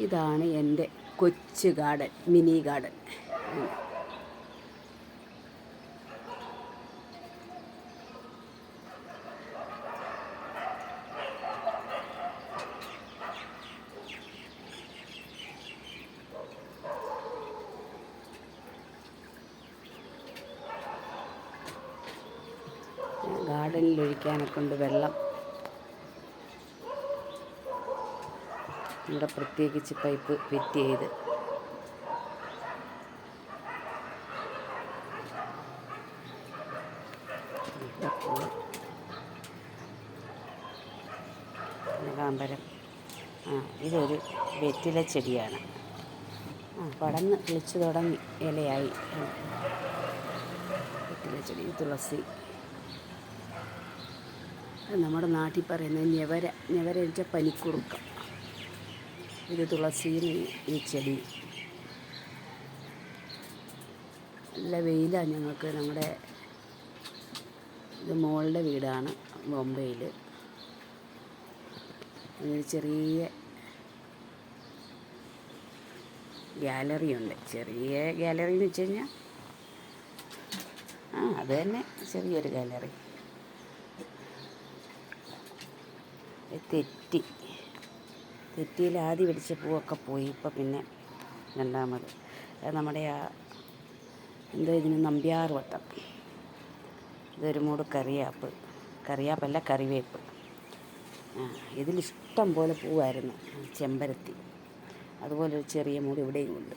ഇതാണ് എൻ്റെ കൊച്ചു ഗാർഡൻ, മിനി ഗാർഡൻ. ഗാർഡനിൽ ഒഴിക്കാനൊക്കെ വെള്ളം. ഇവിടെ പ്രത്യേകിച്ച് പൈപ്പ് ഫിറ്റ് ചെയ്ത് കനകാമ്പരം. ഇതൊരു വെറ്റില ചെടിയാണ്. പടന്ന് കിളിച്ചു തുടങ്ങി, ഇലയായി. വെറ്റില ചെടി, തുളസി. നമ്മുടെ നാട്ടിൽ പറയുന്നത് ഞവര. ഞവര വെച്ചാൽ പനിക്കുറുക്ക. ഇത് തുളസിയും ഈ ചെടി. നല്ല വെയിലാണ് ഞങ്ങൾക്ക്. നമ്മുടെ ഇത് മോളുടെ വീടാണ്, ബോംബെയിൽ. ഒരു ചെറിയ ഗാലറി ഉണ്ട്. ചെറിയ ഗാലറി എന്ന് വെച്ച് കഴിഞ്ഞാൽ അത് തന്നെ, ചെറിയൊരു ഗാലറി. തെറ്റിയിൽ ആദ്യം പിടിച്ച പൂവൊക്കെ പോയി. ഇപ്പം പിന്നെ രണ്ടാമത് നമ്മുടെ ഇതിന് നമ്പ്യാർ വട്ടം. ഇതൊരു മൂട് കറിയാപ്പല്ല കറിവേപ്പ്. ഇതിലിഷ്ടം പോലെ പൂവായിരുന്നു, ചെമ്പരത്തി. അതുപോലെ ഒരു ചെറിയ മൂട് ഇവിടെയും ഉണ്ട്.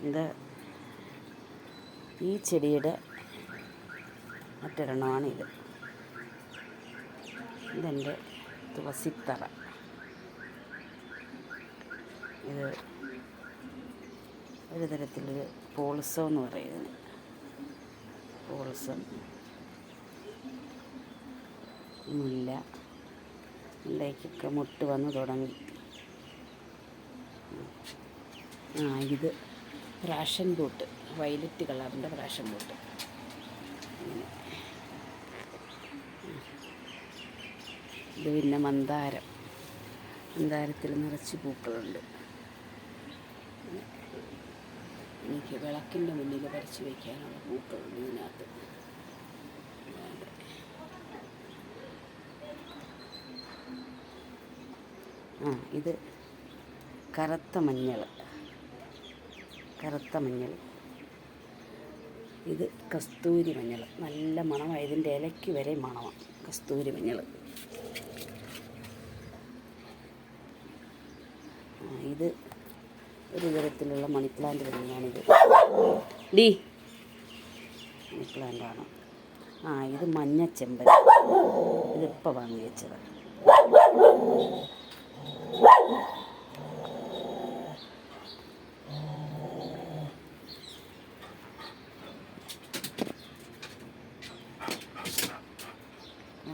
ഇത് ഈ ചെടിയുടെ മറ്റൊരെണ്ണമാണിത്. ഇതെൻ്റെ തുളസിത്തറ. ഇത് ഒരു തരത്തിലൊരു പോൾസം എന്ന് പറയുന്നത്. പോൾസം, മുല്ലയ്ക്കൊക്കെ മുട്ട് വന്ന് തുടങ്ങി. ഇത് പ്രാഷൻ ബൂട്ട്, വയലറ്റ് കളറിൻ്റെ പ്രാഷൻ ബൂട്ട്. ഇത് പിന്നെ മന്ദാരം. മന്ദാരത്തിൽ നിറച്ച് പൂക്കളുണ്ട്. എനിക്ക് വിളക്കിൻ്റെ മുന്നിൽ വരച്ച് വയ്ക്കാനുള്ള പൂക്കളുണ്ട് ഇതിനകത്ത്. ഇത് കറുത്ത മഞ്ഞൾ. ഇത് കസ്തൂരി മഞ്ഞൾ. നല്ല മണമാണ്. ഇതിൻ്റെ ഇലയ്ക്ക് വരെ മണമാണ് കസ്തൂരി മഞ്ഞൾ. ഇത് ഒരു തരത്തിലുള്ള മണി പ്ലാന്റ് തന്നെയാണിത്. മണി പ്ലാന്റാണ്. ഇത് മഞ്ഞച്ചെമ്പൻ. ഇതിപ്പോൾ വാങ്ങി വെച്ചത്.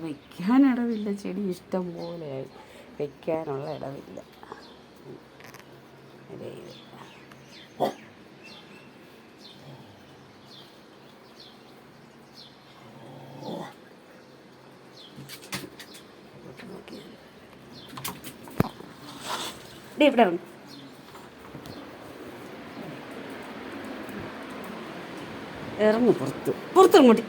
വയ്ക്കാനിടവില്ല. ചെടി ഇഷ്ടം പോലെയായി, വയ്ക്കാനുള്ള ഇടവില്ല. ഇവിടെ ഇറങ്ങി പുറത്ത് അങ്ങോട്ട്.